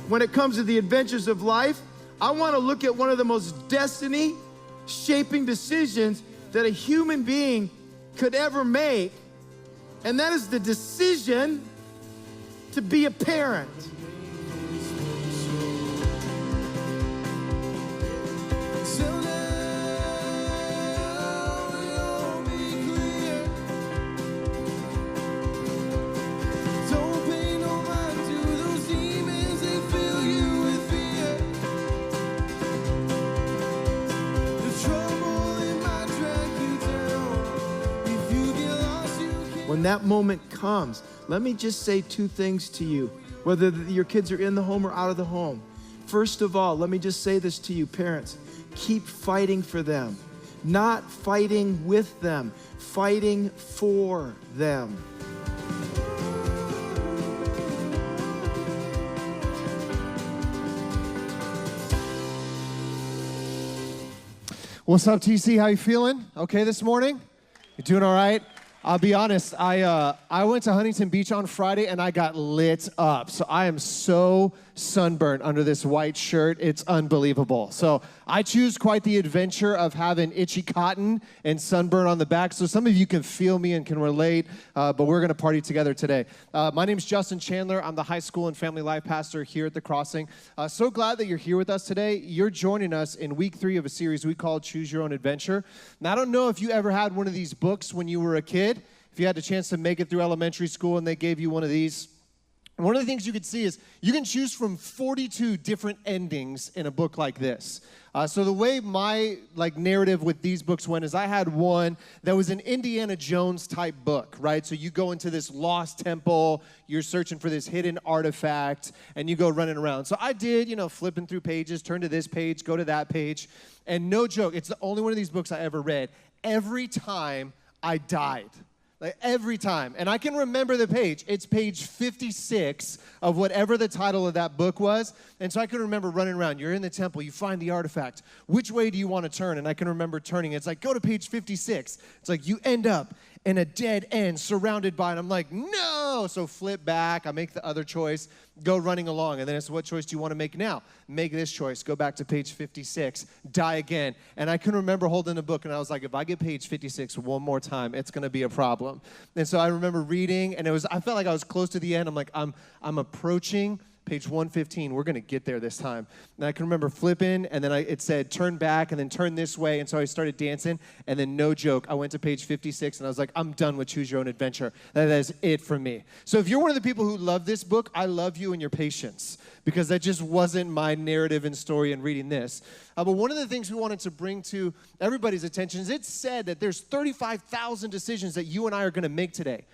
when it comes to the adventures of life, I want to look at one of the most destiny-shaping decisions that a human being could ever make, and that is the decision to be a parent. When that moment comes, let me just say two things to you, whether your kids are in the home or out of the home. First of all, let me just say this to you, parents. Keep fighting for them, not fighting with them, fighting for them. What's up, TC? How you feeling? Okay this morning? You doing all right? I'll be honest, I went to Huntington Beach on Friday and I got lit up. So I am so sunburnt under this white shirt. It's unbelievable. So I choose quite the adventure of having itchy cotton and sunburn on the back. So some of you can feel me and can relate, but we're going to party together today. My name is Justin Chandler. I'm the high school and family life pastor here at The Crossing. So glad that you're here with us today. You're joining us in week 3 of a series we call Choose Your Own Adventure. Now, I don't know if you ever had one of these books when you were a kid. If you had a chance to make it through elementary school and they gave you one of these, one of the things you could see is you can choose from 42 different endings in a book like this. So the way my narrative with these books went is I had one that was an Indiana Jones type book, right? So you go into this lost temple, you're searching for this hidden artifact, and you go running around. So I did, flipping through pages, turn to this page, go to that page, and no joke, it's the only one of these books I ever read. Every time I died. Every time. And I can remember the page. It's page 56 of whatever the title of that book was. And so I can remember running around. You're in the temple. You find the artifact. Which way do you want to turn? And I can remember turning. It's like, go to page 56. It's like, you end up in a dead end surrounded by, and I'm like, no! So flip back. I make the other choice. Go running along. And then it's, what choice do you want to make now? Make this choice. Go back to page 56. Die again. And I can remember holding the book, and I was like, if I get page 56 one more time, it's going to be a problem. And so I remember reading, and I felt like I was close to the end. I'm like, I'm approaching page 115. We're going to get there this time. And I can remember flipping, and then it said turn back and then turn this way. And so I started dancing, and then no joke, I went to page 56, and I was like, I'm done with Choose Your Own Adventure. That is it for me. So if you're one of the people who love this book, I love you and your patience, because that just wasn't my narrative and story in reading this. But one of the things we wanted to bring to everybody's attention is it's said that there's 35,000 decisions that you and I are going to make today.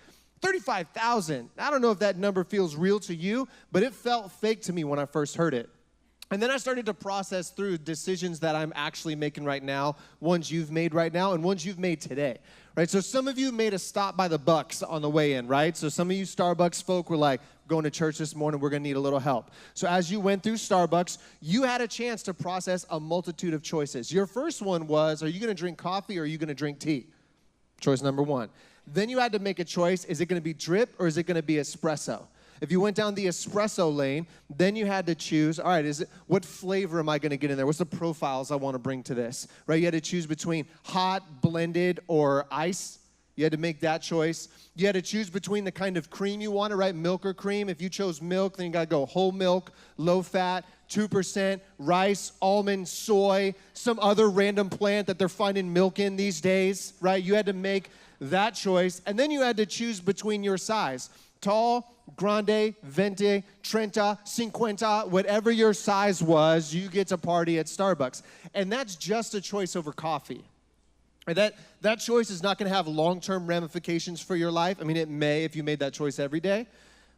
35,000. I don't know if that number feels real to you, but it felt fake to me when I first heard it. And then I started to process through decisions that I'm actually making right now, ones you've made right now, and ones you've made today, right? So some of you made a stop by the Bucks on the way in, right? So some of you Starbucks folk were like, going to church this morning, we're going to need a little help. So as you went through Starbucks, you had a chance to process a multitude of choices. Your first one was, are you going to drink coffee or are you going to drink tea? Choice number 1. Then you had to make a choice. Is it going to be drip or is it going to be espresso? If you went down the espresso lane, then you had to choose, all right, what flavor am I going to get in there? What's the profiles I want to bring to this, right? You had to choose between hot, blended, or ice. You had to make that choice. You had to choose between the kind of cream you wanted, right? Milk or cream. If you chose milk, then you got to go whole milk, low fat, 2%, rice, almond, soy, some other random plant that they're finding milk in these days, right? You had to make that choice. And then you had to choose between your size. Tall, Grande, Venti, Trenta, Cinquenta, whatever your size was, you get to party at Starbucks. And that's just a choice over coffee. That choice is not going to have long-term ramifications for your life. I mean, it may if you made that choice every day.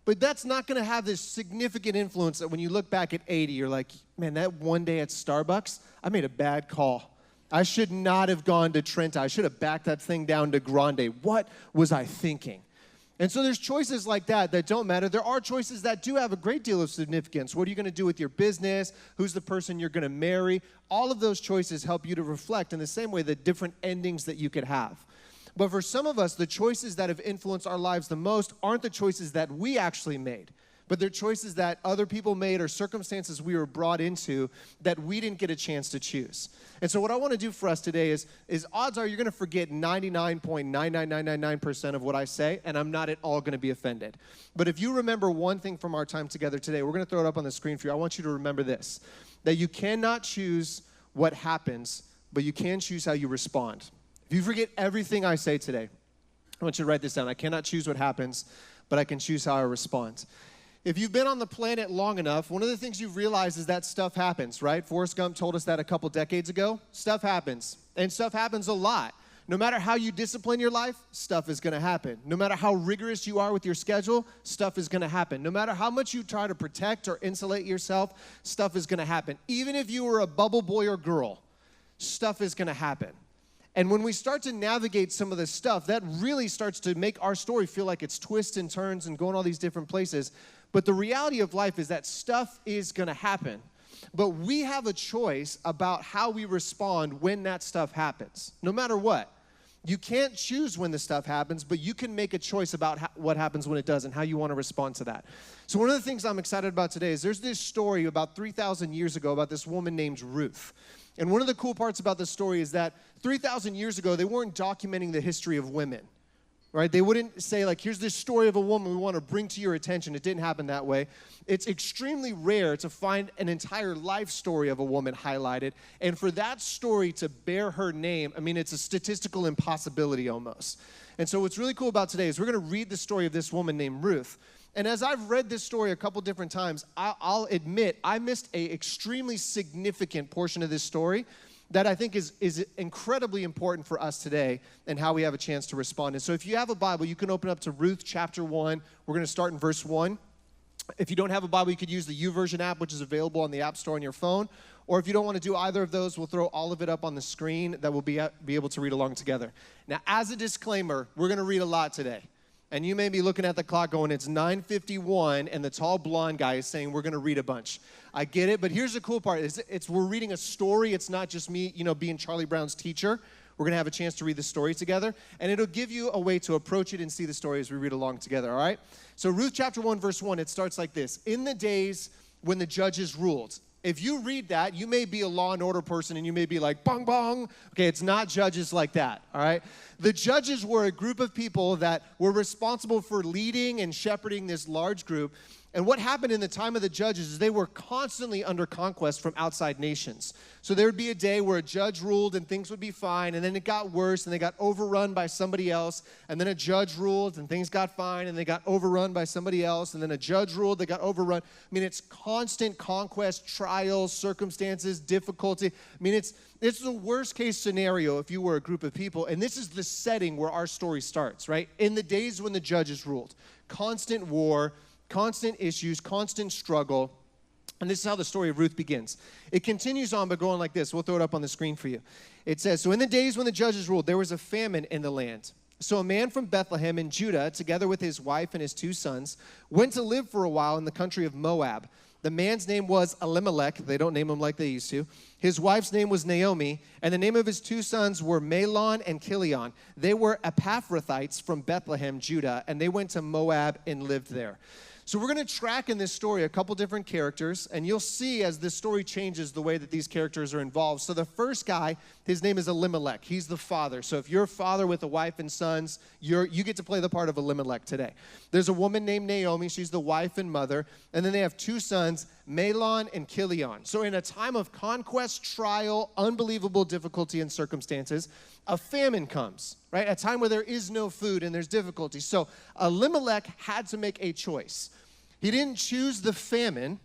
But that's not going to have this significant influence that when you look back at 80, you're like, man, that one day at Starbucks, I made a bad call. I should not have gone to Trenta. I should have backed that thing down to Grande. What was I thinking? And so there's choices like that don't matter. There are choices that do have a great deal of significance. What are you going to do with your business? Who's the person you're going to marry? All of those choices help you to reflect in the same way the different endings that you could have. But for some of us, the choices that have influenced our lives the most aren't the choices that we actually made, but they're choices that other people made or circumstances we were brought into that we didn't get a chance to choose. And so what I want to do for us today is odds are you're going to forget 99.99999% of what I say, and I'm not at all going to be offended. But if you remember one thing from our time together today, we're going to throw it up on the screen for you. I want you to remember this, that you cannot choose what happens, but you can choose how you respond. If you forget everything I say today, I want you to write this down. I cannot choose what happens, but I can choose how I respond. If you've been on the planet long enough, one of the things you've realized is that stuff happens, right? Forrest Gump told us that a couple decades ago. Stuff happens, and stuff happens a lot. No matter how you discipline your life, stuff is going to happen. No matter how rigorous you are with your schedule, stuff is going to happen. No matter how much you try to protect or insulate yourself, stuff is going to happen. Even if you were a bubble boy or girl, stuff is going to happen. And when we start to navigate some of this stuff, that really starts to make our story feel like it's twists and turns and going all these different places. But the reality of life is that stuff is going to happen. But we have a choice about how we respond when that stuff happens, no matter what. You can't choose when the stuff happens, but you can make a choice about what happens when it does and how you want to respond to that. So one of the things I'm excited about today is there's this story about 3,000 years ago about this woman named Ruth. And one of the cool parts about this story is that 3,000 years ago, they weren't documenting the history of women. Right? They wouldn't say, like, here's this story of a woman we want to bring to your attention. It didn't happen that way. It's extremely rare to find an entire life story of a woman highlighted. And for that story to bear her name, I mean, it's a statistical impossibility almost. And so what's really cool about today is we're going to read the story of this woman named Ruth. And as I've read this story a couple different times, I'll admit I missed an extremely significant portion of this story that I think is incredibly important for us today and how we have a chance to respond. And so if you have a Bible, you can open up to Ruth chapter 1. We're going to start in verse 1. If you don't have a Bible, you could use the YouVersion app, which is available on the App Store on your phone. Or if you don't want to do either of those, we'll throw all of it up on the screen that we'll be able to read along together. Now, as a disclaimer, we're going to read a lot today. And you may be looking at the clock going, it's 9:51, and the tall blonde guy is saying we're going to read a bunch. I get it, but here's the cool part. We're reading a story. It's not just me, being Charlie Brown's teacher. We're going to have a chance to read the story together, and it'll give you a way to approach it and see the story as we read along together, all right? So Ruth chapter 1, verse 1, it starts like this. In the days when the judges ruled. If you read that, you may be a Law and Order person, and you may be like, bong, bong. Okay, it's not judges like that, all right? The judges were a group of people that were responsible for leading and shepherding this large group. And what happened in the time of the judges is they were constantly under conquest from outside nations. So there would be a day where a judge ruled and things would be fine, and then it got worse and they got overrun by somebody else, and then a judge ruled and things got fine and they got overrun by somebody else, and then a judge ruled, they got overrun. I mean, it's constant conquest, trials, circumstances, difficulty. I mean, it's the worst case scenario if you were a group of people, and this is the setting where our story starts, right? In the days when the judges ruled, constant war, constant issues, constant struggle. And this is how the story of Ruth begins. It continues on by going like this. We'll throw it up on the screen for you. It says, so in the days when the judges ruled, there was a famine in the land. So a man from Bethlehem in Judah, together with his wife and his 2 sons, went to live for a while in the country of Moab. The man's name was Elimelech. They don't name him like they used to. His wife's name was Naomi, and the name of his 2 sons were Mahlon and Chilion. They were Epaphrathites from Bethlehem, Judah, and they went to Moab and lived there. So we're going to track in this story a couple different characters, and you'll see as this story changes the way that these characters are involved. So the first guy, his name is Elimelech. He's the father. So if you're a father with a wife and sons, you get to play the part of Elimelech today. There's a woman named Naomi. She's the wife and mother. And then they have 2 sons, Mahlon and Chilion. So in a time of conquest, trial, unbelievable difficulty and circumstances, a famine comes, right? A time where there is no food and there's difficulty. So Elimelech had to make a choice. He didn't choose the famine,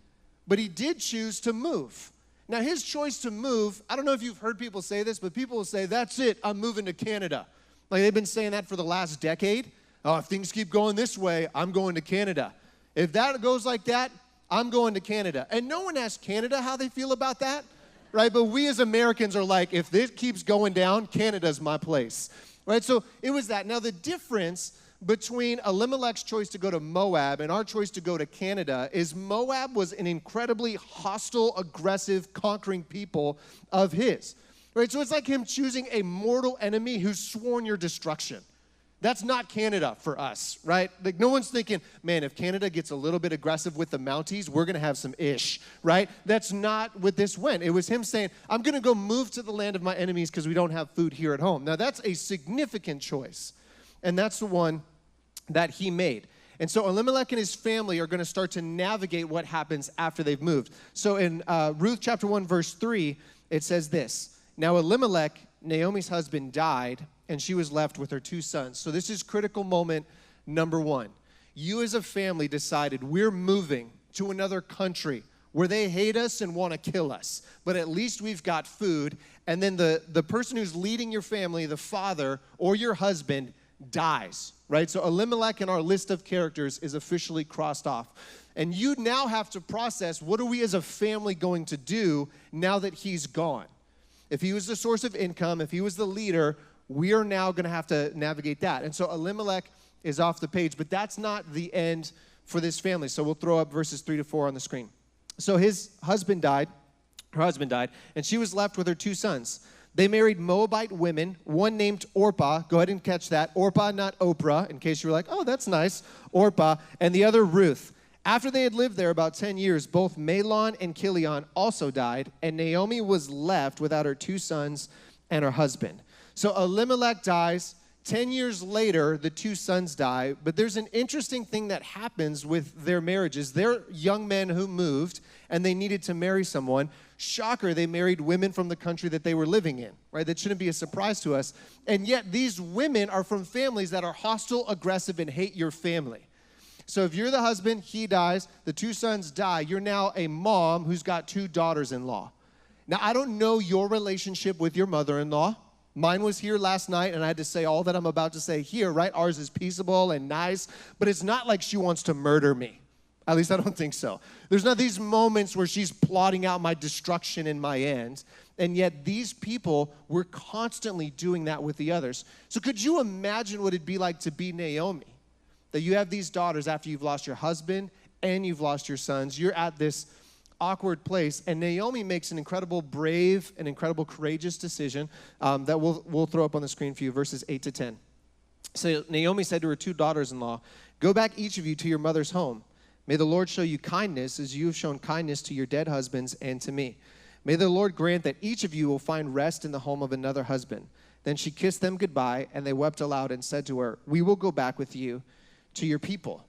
but he did choose to move. Now, his choice to move, I don't know if you've heard people say this, but people will say, that's it, I'm moving to Canada. Like they've been saying that for the last decade. Oh, if things keep going this way, I'm going to Canada. If that goes like that, I'm going to Canada. And no one asked Canada how they feel about that, right? But we as Americans are like, if this keeps going down, Canada's my place, right? So it was that. Now, the difference between Elimelech's choice to go to Moab and our choice to go to Canada is Moab was an incredibly hostile, aggressive, conquering people of his, right? So it's like him choosing a mortal enemy who's sworn your destruction. That's not Canada for us, right? Like no one's thinking, man, if Canada gets a little bit aggressive with the Mounties, we're going to have some ish, right? That's not what this went. It was him saying, I'm going to go move to the land of my enemies because we don't have food here at home. Now, that's a significant choice, and that's the one that he made. And so Elimelech and his family are going to start to navigate what happens after they've moved. So in Ruth chapter 1, verse 3, it says this, Now Elimelech, Naomi's husband, died, and she was left with her 2 sons. So this is critical moment number 1. You as a family decided we're moving to another country where they hate us and want to kill us, but at least we've got food. And then the person who's leading your family, the father or your husband, dies, right? So Elimelech in our list of characters is officially crossed off. And you now have to process, what are we as a family going to do now that he's gone? If he was the source of income, if he was the leader, we are now going to have to navigate that. And so Elimelech is off the page, but that's not the end for this family. So we'll throw up verses 3 to 4 on the screen. So her husband died, and she was left with her 2 sons. They married Moabite women, one named Orpah. Go ahead and catch that. Orpah, not Oprah, in case you were like, oh, that's nice. Orpah, and the other Ruth. After they had lived there about 10 years, both Mahlon and Chilion also died, and Naomi was left without her 2 sons and her husband. So Elimelech dies. 10 years later, the 2 sons die. But there's an interesting thing that happens with their marriages. They're young men who moved, and they needed to marry someone. Shocker, they married women from the country that they were living in, right? That shouldn't be a surprise to us. And yet these women are from families that are hostile, aggressive, and hate your family. So if you're the husband, he dies, the 2 sons die, you're now a mom who's got 2 daughters-in-law. Now, I don't know your relationship with your mother-in-law. Mine was here last night, and I had to say all that I'm about to say here, right? Ours is peaceable and nice, but it's not like she wants to murder me. At least I don't think so. There's not these moments where she's plotting out my destruction in my end, and yet these people were constantly doing that with the others. So could you imagine what it'd be like to be Naomi? That you have these daughters after you've lost your husband and you've lost your sons. You're at this awkward place, and Naomi makes an incredible brave and incredible courageous decision that we'll throw up on the screen for you, verses 8 to 10. So Naomi said to her 2 daughters-in-law, "Go back each of you to your mother's home. May the Lord show you kindness as you have shown kindness to your dead husbands and to me. May the Lord grant that each of you will find rest in the home of another husband." Then she kissed them goodbye, and they wept aloud and said to her, "We will go back with you to your people."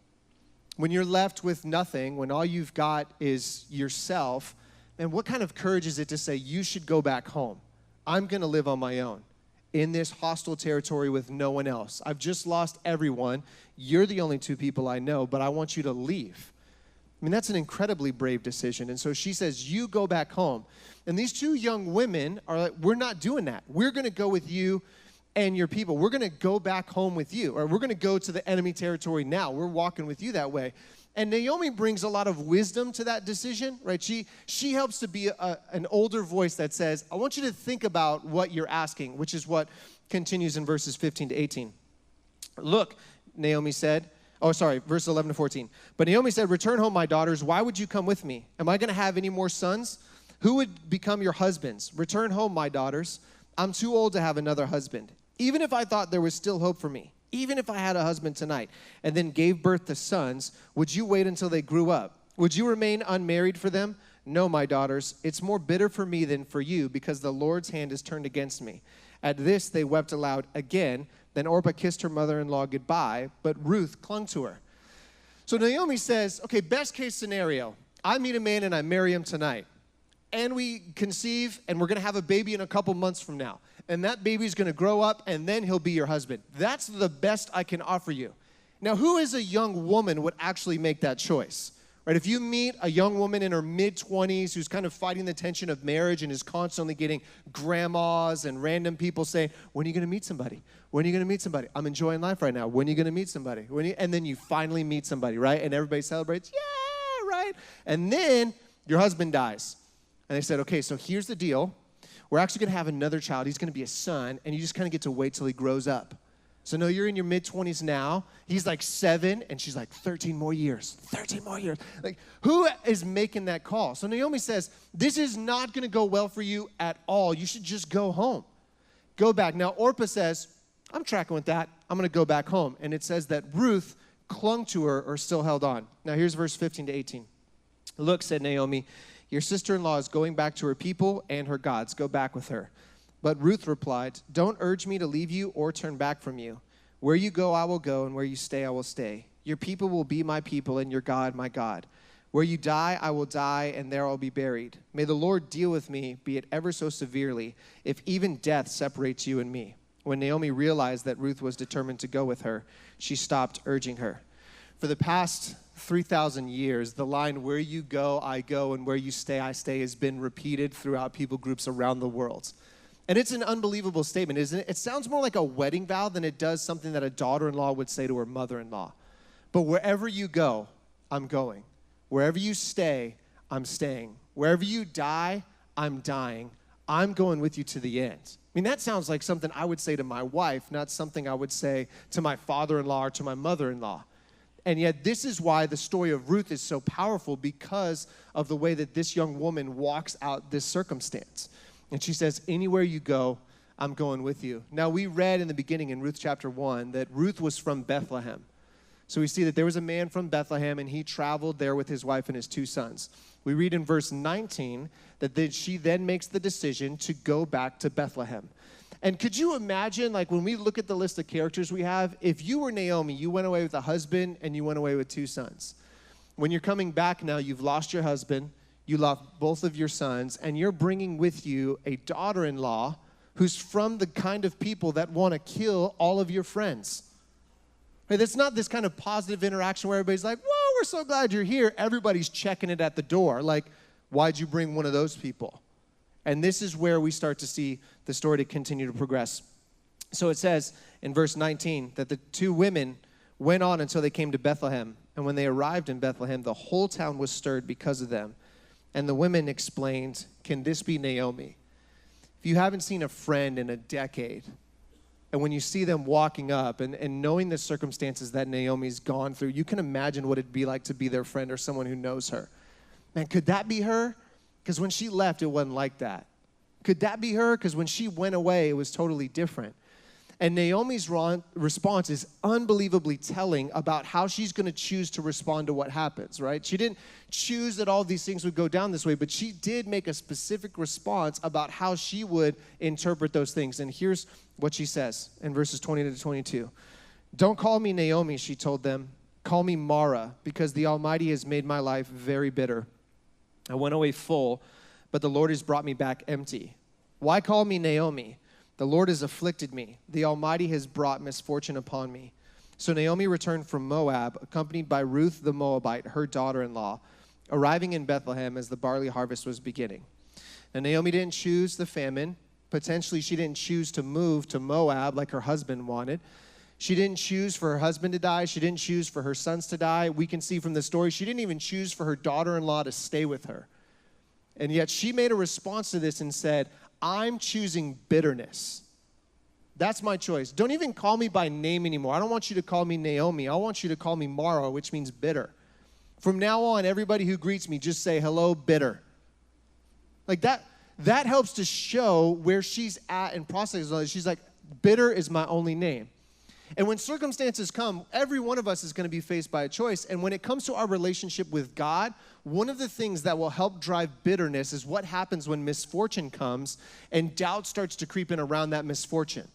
When you're left with nothing, when all you've got is yourself, and what kind of courage is it to say, you should go back home? I'm going to live on my own in this hostile territory with no one else. I've just lost everyone. You're the only 2 people I know, but I want you to leave. I mean, that's an incredibly brave decision. And so she says, you go back home. And these 2 young women are like, we're not doing that. We're going to go with you and your people. We're going to go back home with you, or we're going to go to the enemy territory now. We're walking with you that way. And Naomi brings a lot of wisdom to that decision, right? She helps to be an older voice that says, I want you to think about what you're asking, which is what continues in verses 15 to 18. Look, Naomi said, verse 11 to 14. But Naomi said, return home, my daughters. Why would you come with me? Am I going to have any more sons? Who would become your husbands? Return home, my daughters. I'm too old to have another husband. Even if I thought there was still hope for me, even if I had a husband tonight and then gave birth to sons, would you wait until they grew up? Would you remain unmarried for them? No, my daughters, it's more bitter for me than for you because the Lord's hand is turned against me. At this, they wept aloud again. Then Orpah kissed her mother-in-law goodbye, but Ruth clung to her. So Naomi says, okay, best case scenario, I meet a man and I marry him tonight. And we conceive, and we're going to have a baby in a couple months from now. And that baby's going to grow up, and then he'll be your husband. That's the best I can offer you. Now, who as a young woman would actually make that choice? Right? If you meet a young woman in her mid-20s who's kind of fighting the tension of marriage and is constantly getting grandmas and random people saying, when are you going to meet somebody? When are you going to meet somebody? I'm enjoying life right now. When are you going to meet somebody? And then you finally meet somebody, right? And everybody celebrates, yeah, right? And then your husband dies. And they said, okay, so here's the deal. We're actually going to have another child. He's going to be a son, and you just kind of get to wait till he grows up. So no, you're in your mid-20s now. He's like 7, and she's like 13 more years. 13 more years. Like, who is making that call? So Naomi says, this is not going to go well for you at all. You should just go home. Go back. Now, Orpah says, I'm tracking with that. I'm going to go back home. And it says that Ruth clung to her or still held on. Now here's verse 15 to 18. Look, said Naomi, your sister-in-law is going back to her people and her gods. Go back with her. But Ruth replied, don't urge me to leave you or turn back from you. Where you go, I will go, and where you stay, I will stay. Your people will be my people, and your God, my God. Where you die, I will die, and there I'll be buried. May the Lord deal with me, be it ever so severely, if even death separates you and me. When Naomi realized that Ruth was determined to go with her, she stopped urging her. For the past 3,000 years, the line, where you go, I go, and where you stay, I stay, has been repeated throughout people groups around the world. And it's an unbelievable statement, isn't it? It sounds more like a wedding vow than it does something that a daughter-in-law would say to her mother-in-law. But wherever you go, I'm going. Wherever you stay, I'm staying. Wherever you die, I'm dying. I'm going with you to the end. I mean, that sounds like something I would say to my wife, not something I would say to my father-in-law or to my mother-in-law. And yet this is why the story of Ruth is so powerful, because of the way that this young woman walks out this circumstance. And she says, anywhere you go, I'm going with you. Now, we read in the beginning in Ruth chapter 1 that Ruth was from Bethlehem. So we see that there was a man from Bethlehem, and he traveled there with his wife and his 2 sons. We read in verse 19 that she then makes the decision to go back to Bethlehem. And could you imagine, like when we look at the list of characters we have, if you were Naomi, you went away with a husband and you went away with 2 sons. When you're coming back now, you've lost your husband, you lost both of your sons, and you're bringing with you a daughter-in-law who's from the kind of people that want to kill all of your friends. Right, that's not this kind of positive interaction where everybody's like, whoa, we're so glad you're here. Everybody's checking it at the door. Like, why'd you bring one of those people? And this is where we start to see the story to continue to progress. So it says in verse 19 that the 2 women went on until they came to Bethlehem. And when they arrived in Bethlehem, the whole town was stirred because of them. And the women explained, can this be Naomi? If you haven't seen a friend in a decade, and when you see them walking up and knowing the circumstances that Naomi's gone through, you can imagine what it'd be like to be their friend or someone who knows her. Man, could that be her? Because when she left, it wasn't like that. Could that be her? Because when she went away, it was totally different. And Naomi's response is unbelievably telling about how she's going to choose to respond to what happens, right? She didn't choose that all these things would go down this way, but she did make a specific response about how she would interpret those things. And here's what she says in verses 20 to 22. Don't call me Naomi, she told them. Call me Mara, because the Almighty has made my life very bitter. I went away full, but the Lord has brought me back empty. Why call me Naomi? The Lord has afflicted me. The Almighty has brought misfortune upon me. So Naomi returned from Moab, accompanied by Ruth the Moabite, her daughter-in-law, arriving in Bethlehem as the barley harvest was beginning. Now Naomi didn't choose the famine. Potentially she didn't choose to move to Moab like her husband wanted. She didn't choose for her husband to die. She didn't choose for her sons to die. We can see from the story, she didn't even choose for her daughter-in-law to stay with her. And yet she made a response to this and said, I'm choosing bitterness. That's my choice. Don't even call me by name anymore. I don't want you to call me Naomi. I want you to call me Mara, which means bitter. From now on, everybody who greets me, just say, hello, bitter. Like that helps to show where she's at in process. She's like, bitter is my only name. And when circumstances come, every one of us is going to be faced by a choice. And when it comes to our relationship with God, one of the things that will help drive bitterness is what happens when misfortune comes and doubt starts to creep in around that misfortune.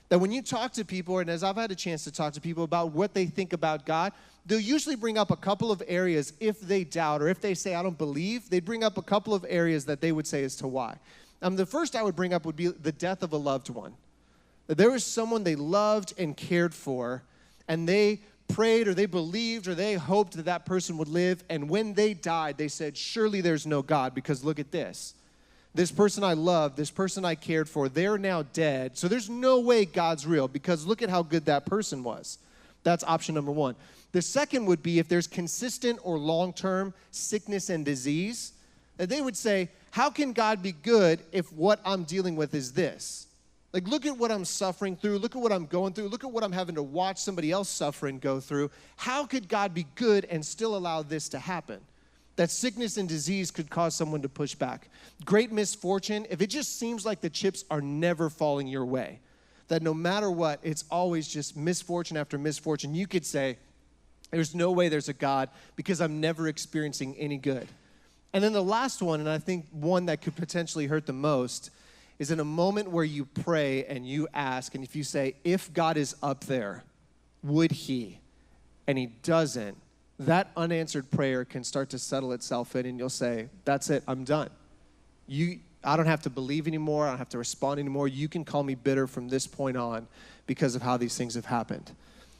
That when you talk to people, and as I've had a chance to talk to people about what they think about God, they'll usually bring up a couple of areas if they doubt or if they say, I don't believe, they bring up a couple of areas that they would say as to why. The first I would bring up would be the death of a loved one. That there was someone they loved and cared for, and they prayed or they believed or they hoped that that person would live, and when they died, they said, surely there's no God, because look at this. This person I loved, this person I cared for, they're now dead, so there's no way God's real, because look at how good that person was. That's option number one. The second would be if there's consistent or long-term sickness and disease, that they would say, how can God be good if what I'm dealing with is this? Like, look at what I'm suffering through. Look at what I'm going through. Look at what I'm having to watch somebody else suffer and go through. How could God be good and still allow this to happen? That sickness and disease could cause someone to push back. Great misfortune, if it just seems like the chips are never falling your way. that no matter what, it's always just misfortune after misfortune. You could say, there's no way there's a God because I'm never experiencing any good. And then the last one, and I think one that could potentially hurt the most, is in a moment where you pray and you ask, and if you say, if God is up there, would he? And he doesn't, that unanswered prayer can start to settle itself in, and you'll say, that's it, I'm done. I don't have to believe anymore. I don't have to respond anymore. You can call me bitter from this point on because of how these things have happened.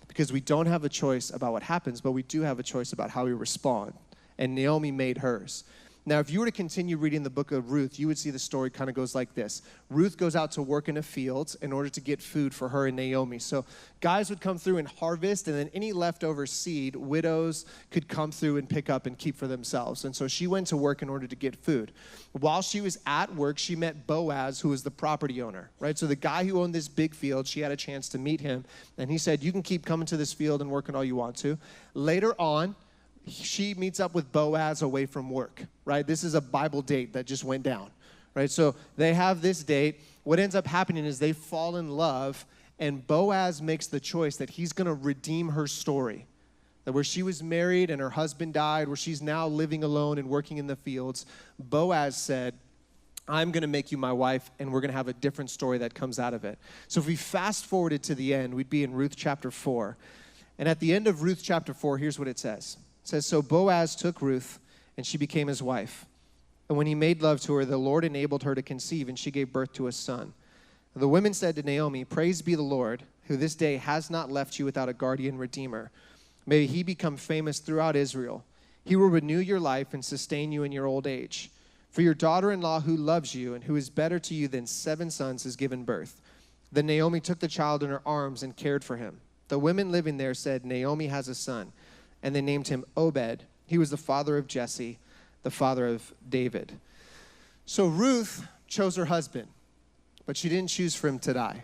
Because we don't have a choice about what happens, but we do have a choice about how we respond. And Naomi made hers. Now, if you were to continue reading the book of Ruth, you would see the story kind of goes like this. Ruth goes out to work in a field in order to get food for her and Naomi. So guys would come through and harvest, and then any leftover seed, widows could come through and pick up and keep for themselves. And so she went to work in order to get food. While she was at work, she met Boaz, who was the property owner, right? So the guy who owned this big field, she had a chance to meet him. And he said, you can keep coming to this field and working all you want to. Later on, she meets up with Boaz away from work, right? This is a Bible date that just went down, right? So they have this date. What ends up happening is they fall in love, and Boaz makes the choice that he's going to redeem her story. That where she was married and her husband died, where she's now living alone and working in the fields, Boaz said, I'm going to make you my wife, and we're going to have a different story that comes out of it. So if we fast forwarded to the end, we'd be in Ruth chapter 4. And at the end of Ruth chapter 4, here's what it says. It says, so Boaz took Ruth, and she became his wife. And when he made love to her, the Lord enabled her to conceive, and she gave birth to a son. The women said to Naomi, praise be the Lord, who this day has not left you without a guardian redeemer. May he become famous throughout Israel. He will renew your life and sustain you in your old age. For your daughter-in-law who loves you and who is better to you than 7 sons has given birth. Then Naomi took the child in her arms and cared for him. The women living there said, Naomi has a son. And they named him Obed. He was the father of Jesse, the father of David. So Ruth chose her husband, but she didn't choose for him to die.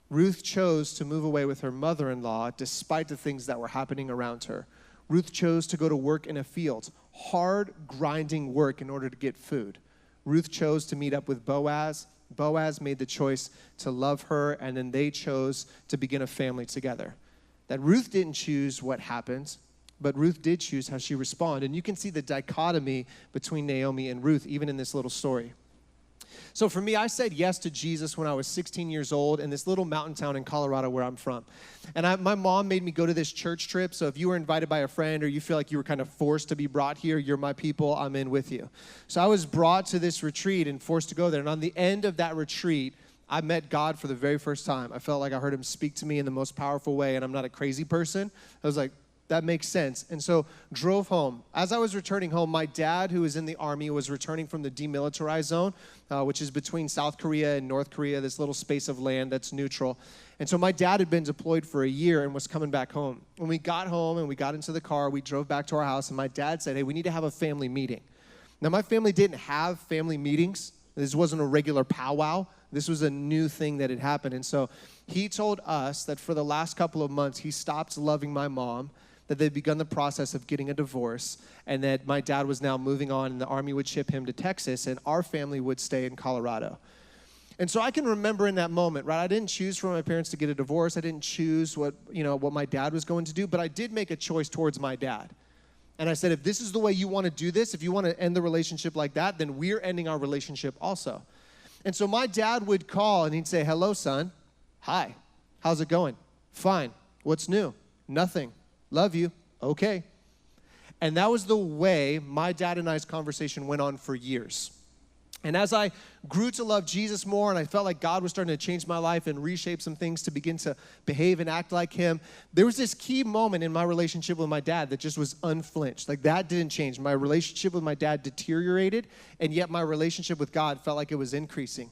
Ruth chose to move away with her mother-in-law despite the things that were happening around her. Ruth chose to go to work in a field, hard, grinding work in order to get food. Ruth chose to meet up with Boaz. Boaz made the choice to love her, and then they chose to begin a family together. That Ruth didn't choose what happened, but Ruth did choose how she responded. And you can see the dichotomy between Naomi and Ruth, even in this little story. So for me, I said yes to Jesus when I was 16 years old in this little mountain town in Colorado where I'm from. And my mom made me go to this church trip. So if you were invited by a friend or you feel like you were kind of forced to be brought here, you're my people, I'm in with you. So I was brought to this retreat and forced to go there. And on the end of that retreat, I met God for the very first time. I felt like I heard him speak to me in the most powerful way, and I'm not a crazy person. I was like, that makes sense. And so drove home. As I was returning home, my dad, who was in the Army, was returning from the demilitarized zone, which is between South Korea and North Korea, this little space of land that's neutral. And so my dad had been deployed for a year and was coming back home. When we got home and we got into the car, we drove back to our house, and my dad said, hey, we need to have a family meeting. Now, my family didn't have family meetings. This wasn't a regular powwow. This was a new thing that had happened. And so he told us that for the last couple of months, he stopped loving my mom, that they'd begun the process of getting a divorce, and that my dad was now moving on, and the Army would ship him to Texas, and our family would stay in Colorado. And so I can remember in that moment, right? I didn't choose for my parents to get a divorce. I didn't choose what my dad was going to do, but I did make a choice towards my dad. And I said, if this is the way you want to do this, if you want to end the relationship like that, then we're ending our relationship also. And so my dad would call, and he'd say, hello, son. Hi. How's it going? Fine. What's new? Nothing. Love you. Okay. And that was the way my dad and I's conversation went on for years. And as I grew to love Jesus more, and I felt like God was starting to change my life and reshape some things to begin to behave and act like him, there was this key moment in my relationship with my dad that just was unflinched. Like, that didn't change. My relationship with my dad deteriorated, and yet my relationship with God felt like it was increasing.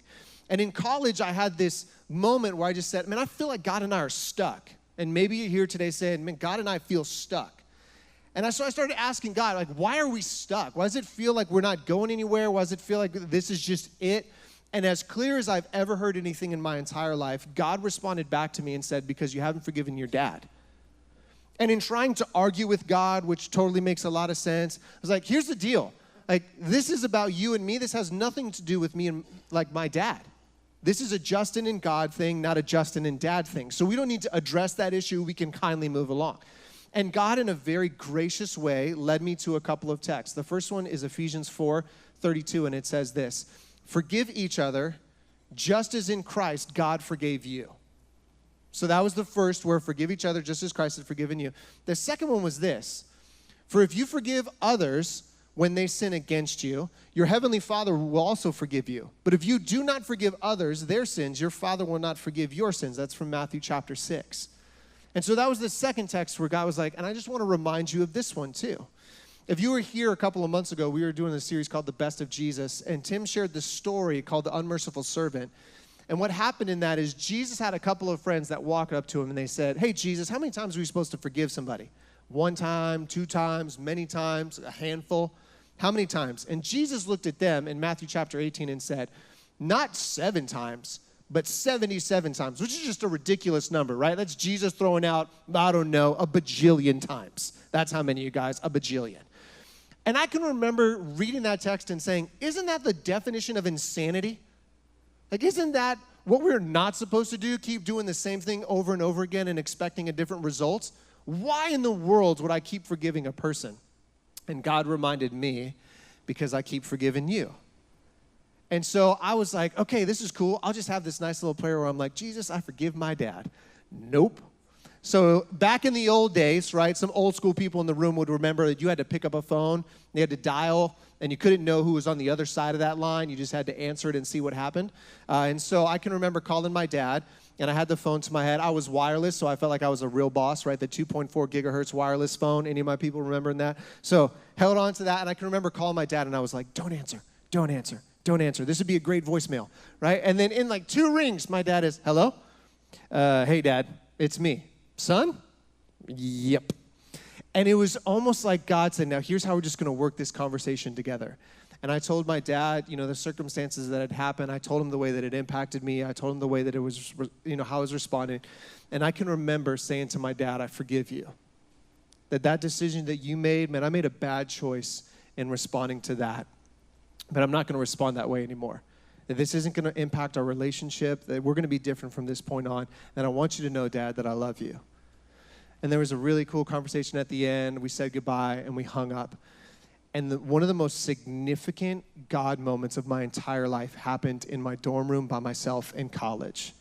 And in college, I had this moment where I just said, man, I feel like God and I are stuck. And maybe you're here today saying, man, God and I feel stuck. And so I started asking God, like, why are we stuck? Why does it feel like we're not going anywhere? Why does it feel like this is just it? And as clear as I've ever heard anything in my entire life, God responded back to me and said, because you haven't forgiven your dad. And in trying to argue with God, which totally makes a lot of sense, I was like, here's the deal. Like, this is about you and me. This has nothing to do with me and, like, my dad. This is a Justin and God thing, not a Justin and Dad thing. So we don't need to address that issue. We can kindly move along. And God, in a very gracious way, led me to a couple of texts. The first one is Ephesians 4:32, and it says this: forgive each other, just as in Christ God forgave you. So that was the first, where forgive each other just as Christ had forgiven you. The second one was this: for if you forgive others when they sin against you, your heavenly Father will also forgive you. But if you do not forgive others their sins, your Father will not forgive your sins. That's from Matthew chapter 6. And so that was the second text where God was like, and I just want to remind you of this one too. If you were here a couple of months ago, we were doing a series called The Best of Jesus, and Tim shared this story called The Unmerciful Servant. And what happened in that is Jesus had a couple of friends that walked up to him and they said, hey, Jesus, how many times are we supposed to forgive somebody? 1 time, 2 times, many times, a handful? How many times? And Jesus looked at them in Matthew chapter 18 and said, not 7 times, but 77 times, which is just a ridiculous number, right? That's Jesus throwing out, I don't know, a bajillion times. That's how many, you guys? A bajillion. And I can remember reading that text and saying, isn't that the definition of insanity? Like, isn't that what we're not supposed to do? Keep doing the same thing over and over again and expecting a different result? Why in the world would I keep forgiving a person? And God reminded me, because I keep forgiving you. And so I was like, okay, this is cool. I'll just have this nice little prayer where I'm like, Jesus, I forgive my dad. Nope. So back in the old days, right, some old school people in the room would remember that you had to pick up a phone, you had to dial, and you couldn't know who was on the other side of that line. You just had to answer it and see what happened. And so I can remember calling my dad, and I had the phone to my head. I was wireless, so I felt like I was a real boss, right? The 2.4 gigahertz wireless phone. Any of my people remembering that? So held on to that, and I can remember calling my dad, and I was like, don't answer, don't answer, don't answer. This would be a great voicemail, right? And then in like 2 rings, my dad is, hello? Hey, Dad, it's me. Son? Yep. And it was almost like God said, now here's how we're just going to work this conversation together. And I told my dad, the circumstances that had happened. I told him the way that it impacted me. I told him the way that it was, how I was responding. And I can remember saying to my dad, I forgive you. That decision that you made, man, I made a bad choice in responding to that. But I'm not going to respond that way anymore. That this isn't going to impact our relationship, that we're going to be different from this point on. And I want you to know, Dad, that I love you. And there was a really cool conversation at the end. We said goodbye, and we hung up. And one of the most significant God moments of my entire life happened in my dorm room by myself in college,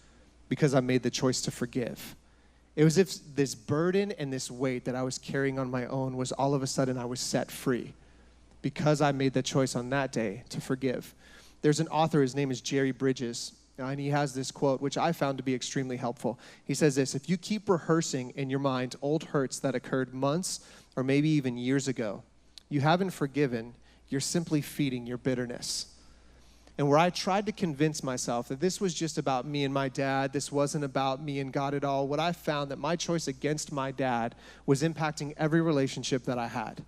because I made the choice to forgive. It was as if this burden and this weight that I was carrying on my own was all of a sudden I was set free, because I made the choice on that day to forgive. There's an author, his name is Jerry Bridges, and he has this quote, which I found to be extremely helpful. He says this: if you keep rehearsing in your mind old hurts that occurred months or maybe even years ago, you haven't forgiven, you're simply feeding your bitterness. And where I tried to convince myself that this was just about me and my dad, this wasn't about me and God at all, what I found that my choice against my dad was impacting every relationship that I had.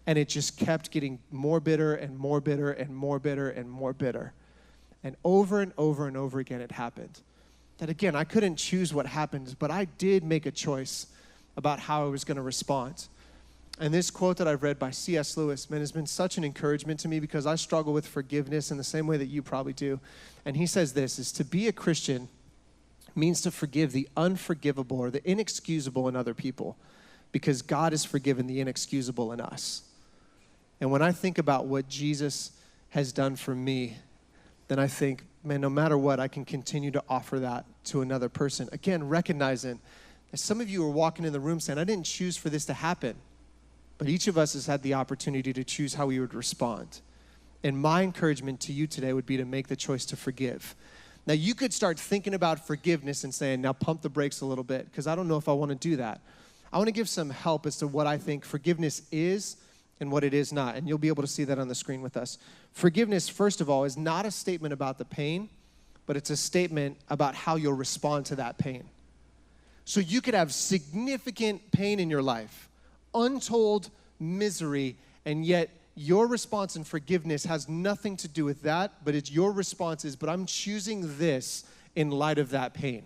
And it just kept getting more bitter and more bitter and more bitter and more bitter. And over and over and over again it happened. That again, I couldn't choose what happened, but I did make a choice about how I was going to respond. And this quote that I've read by C.S. Lewis, man, has been such an encouragement to me, because I struggle with forgiveness in the same way that you probably do. And he says this, is to be a Christian means to forgive the unforgivable or the inexcusable in other people, because God has forgiven the inexcusable in us. And when I think about what Jesus has done for me, then I think, man, no matter what, I can continue to offer that to another person. Again, recognizing that some of you are walking in the room saying, I didn't choose for this to happen. But each of us has had the opportunity to choose how we would respond. And my encouragement to you today would be to make the choice to forgive. Now, you could start thinking about forgiveness and saying, now pump the brakes a little bit, because I don't know if I want to do that. I want to give some help as to what I think forgiveness is and what it is not. And you'll be able to see that on the screen with us. Forgiveness, first of all, is not a statement about the pain, but it's a statement about how you'll respond to that pain. So you could have significant pain in your life, untold misery, and yet your response in forgiveness has nothing to do with that, but it's your response is, but I'm choosing this in light of that pain.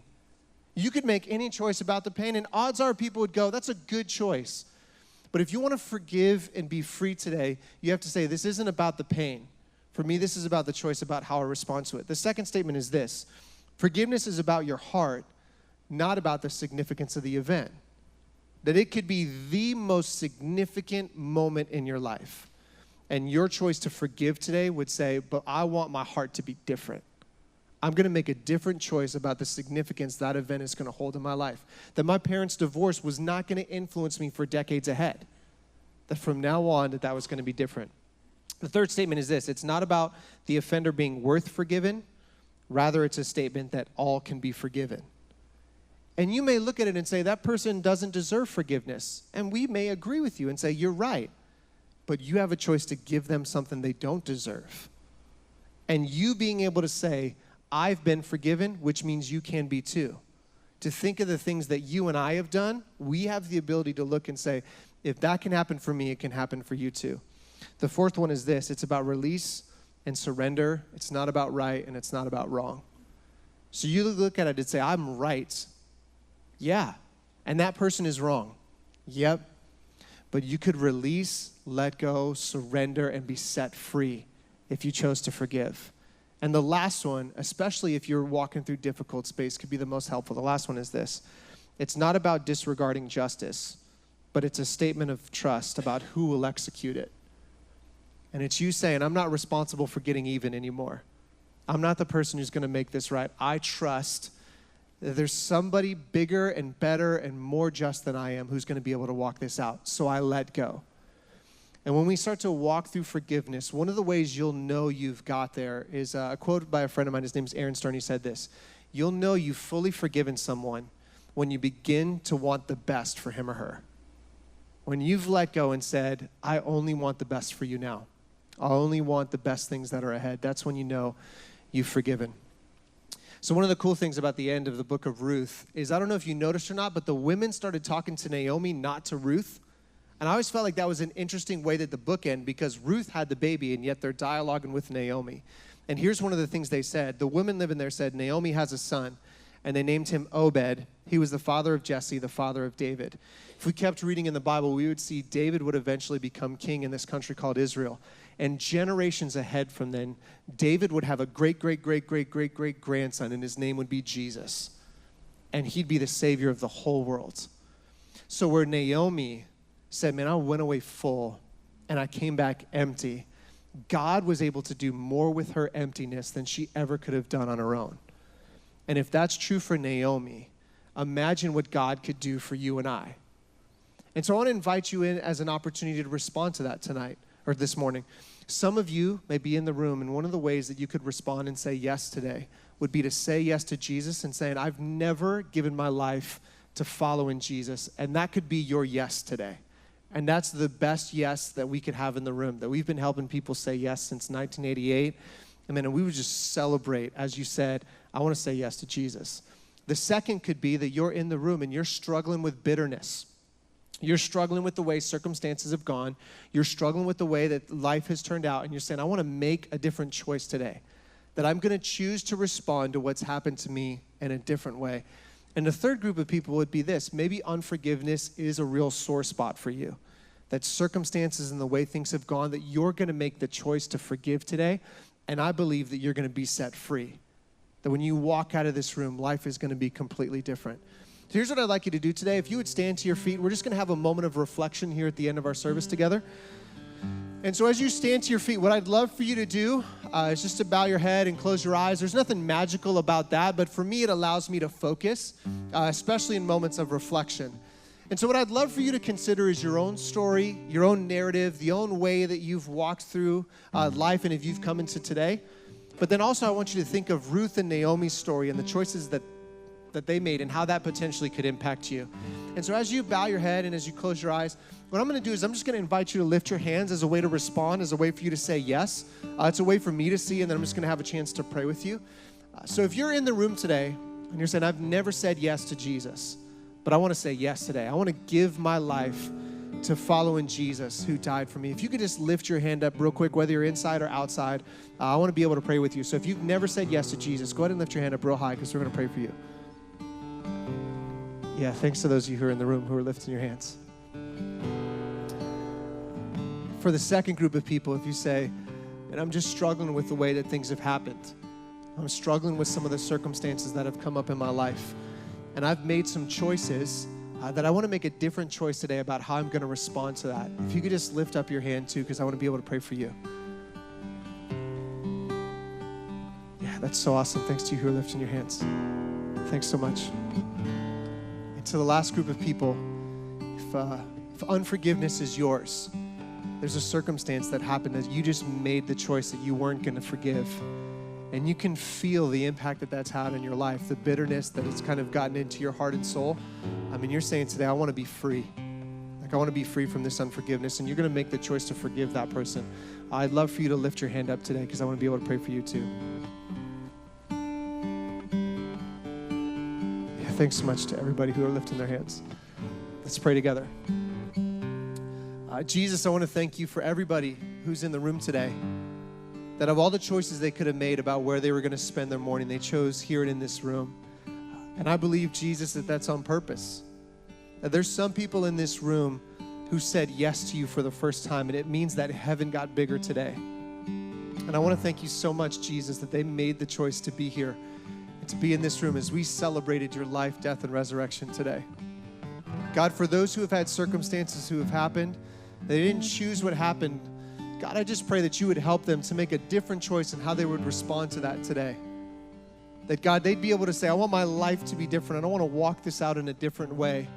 You could make any choice about the pain, and odds are people would go, that's a good choice. But if you want to forgive and be free today, you have to say, this isn't about the pain. For me, this is about the choice about how I respond to it. The second statement is this: forgiveness is about your heart, not about the significance of the event. That it could be the most significant moment in your life. And your choice to forgive today would say, but I want my heart to be different. I'm going to make a different choice about the significance that event is going to hold in my life. That my parents' divorce was not going to influence me for decades ahead. That from now on, that was going to be different. The third statement is this: it's not about the offender being worth forgiven. Rather, it's a statement that all can be forgiven. And you may look at it and say, that person doesn't deserve forgiveness. And we may agree with you and say, you're right. But you have a choice to give them something they don't deserve. And you being able to say, I've been forgiven, which means you can be too. To think of the things that you and I have done, we have the ability to look and say, if that can happen for me, it can happen for you too. The fourth one is this: it's about release and surrender. It's not about right and it's not about wrong. So you look at it and say, I'm right. Yeah. And that person is wrong. Yep. But you could release, let go, surrender, and be set free if you chose to forgive. And the last one, especially if you're walking through difficult space, could be the most helpful. The last one is this: it's not about disregarding justice, but it's a statement of trust about who will execute it. And it's you saying, I'm not responsible for getting even anymore. I'm not the person who's going to make this right. I trust that there's somebody bigger and better and more just than I am who's going to be able to walk this out. So I let go. And when we start to walk through forgiveness, one of the ways you'll know you've got there is a quote by a friend of mine. His name is Aaron Stern. He said this: you'll know you've fully forgiven someone when you begin to want the best for him or her. When you've let go and said, I only want the best for you now. I only want the best things that are ahead. That's when you know you've forgiven. So one of the cool things about the end of the book of Ruth is, I don't know if you noticed or not, but the women started talking to Naomi, not to Ruth. And I always felt like that was an interesting way that the book ended, because Ruth had the baby, and yet they're dialoguing with Naomi. And here's one of the things they said. The women living there said, Naomi has a son, and they named him Obed. He was the father of Jesse, the father of David. If we kept reading in the Bible, we would see David would eventually become king in this country called Israel. And generations ahead from then, David would have a great-great-great-great-great-great-grandson, and his name would be Jesus. And he'd be the savior of the whole world. So where Naomi said, man, I went away full, and I came back empty, God was able to do more with her emptiness than she ever could have done on her own. And if that's true for Naomi, imagine what God could do for you and I. And so I want to invite you in as an opportunity to respond to that tonight, or this morning. Some of you may be in the room, and one of the ways that you could respond and say yes today would be to say yes to Jesus and saying, I've never given my life to following Jesus. And that could be your yes today. And that's the best yes that we could have in the room, that we've been helping people say yes since 1988. And we would just celebrate as you said, I want to say yes to Jesus. The second could be that you're in the room and you're struggling with bitterness. You're struggling with the way circumstances have gone. You're struggling with the way that life has turned out. And you're saying, I want to make a different choice today. That I'm going to choose to respond to what's happened to me in a different way. And the third group of people would be this. Maybe unforgiveness is a real sore spot for you. That circumstances and the way things have gone, that you're going to make the choice to forgive today. And I believe that you're going to be set free. That when you walk out of this room, life is going to be completely different. So here's what I'd like you to do today. If you would stand to your feet, we're just going to have a moment of reflection here at the end of our service together. And so as you stand to your feet, what I'd love for you to do is just to bow your head and close your eyes. There's nothing magical about that, but for me, it allows me to focus, especially in moments of reflection. And so what I'd love for you to consider is your own story, your own narrative, the own way that you've walked through life and if you've come into today. But then also I want you to think of Ruth and Naomi's story and the choices that they made and how that potentially could impact you. And so as you bow your head and as you close your eyes, what I'm going to do is I'm just going to invite you to lift your hands as a way to respond, as a way for you to say yes. It's a way for me to see, and then I'm just going to have a chance to pray with you. So if you're in the room today and you're saying, I've never said yes to Jesus, but I want to say yes today. I want to give my life to following Jesus who died for me. If you could just lift your hand up real quick, whether you're inside or outside, I want to be able to pray with you. So if you've never said yes to Jesus, go ahead and lift your hand up real high because we're going to pray for you. Yeah, thanks to those of you who are in the room who are lifting your hands. For the second group of people, if you say, and I'm just struggling with the way that things have happened. I'm struggling with some of the circumstances that have come up in my life. And I've made some choices that I want to make a different choice today about how I'm going to respond to that. If you could just lift up your hand too, because I want to be able to pray for you. Yeah, that's so awesome. Thanks to you who are lifting your hands. Thanks so much. And to the last group of people, if unforgiveness is yours, there's a circumstance that happened that you just made the choice that you weren't going to forgive. And you can feel the impact that that's had in your life, the bitterness that it's kind of gotten into your heart and soul. I mean, you're saying today, I want to be free. Like, I want to be free from this unforgiveness. And you're going to make the choice to forgive that person. I'd love for you to lift your hand up today because I want to be able to pray for you too. Yeah, thanks so much to everybody who are lifting their hands. Let's pray together. Jesus, I want to thank you for everybody who's in the room today, that of all the choices they could have made about where they were going to spend their morning, they chose here and in this room. And I believe, Jesus, that that's on purpose. That there's some people in this room who said yes to you for the first time, and it means that heaven got bigger today. And I want to thank you so much, Jesus, that they made the choice to be here and to be in this room as we celebrated your life, death, and resurrection today. God, for those who have had circumstances who have happened, they didn't choose what happened. God, I just pray that you would help them to make a different choice in how they would respond to that today. That, God, they'd be able to say, I want my life to be different. I don't want to walk this out in a different way.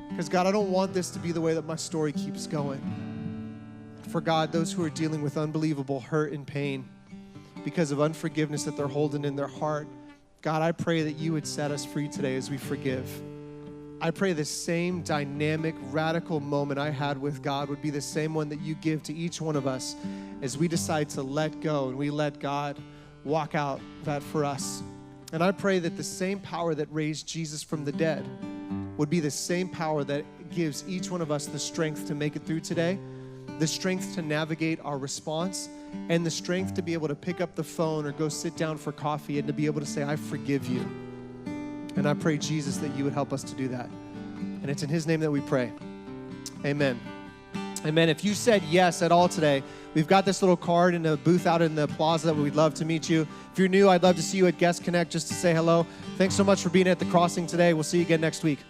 Because, God, I don't want this to be the way that my story keeps going. For, God, those who are dealing with unbelievable hurt and pain because of unforgiveness that they're holding in their heart, God, I pray that you would set us free today as we forgive. I pray the same dynamic, radical moment I had with God would be the same one that you give to each one of us as we decide to let go and we let God walk out that for us. And I pray that the same power that raised Jesus from the dead would be the same power that gives each one of us the strength to make it through today, the strength to navigate our response, and the strength to be able to pick up the phone or go sit down for coffee and to be able to say, I forgive you. And I pray, Jesus, that you would help us to do that. And it's in his name that we pray. Amen. Amen. If you said yes at all today, we've got this little card in a booth out in the plaza that we'd love to meet you. If you're new, I'd love to see you at Guest Connect just to say hello. Thanks so much for being at the crossing today. We'll see you again next week.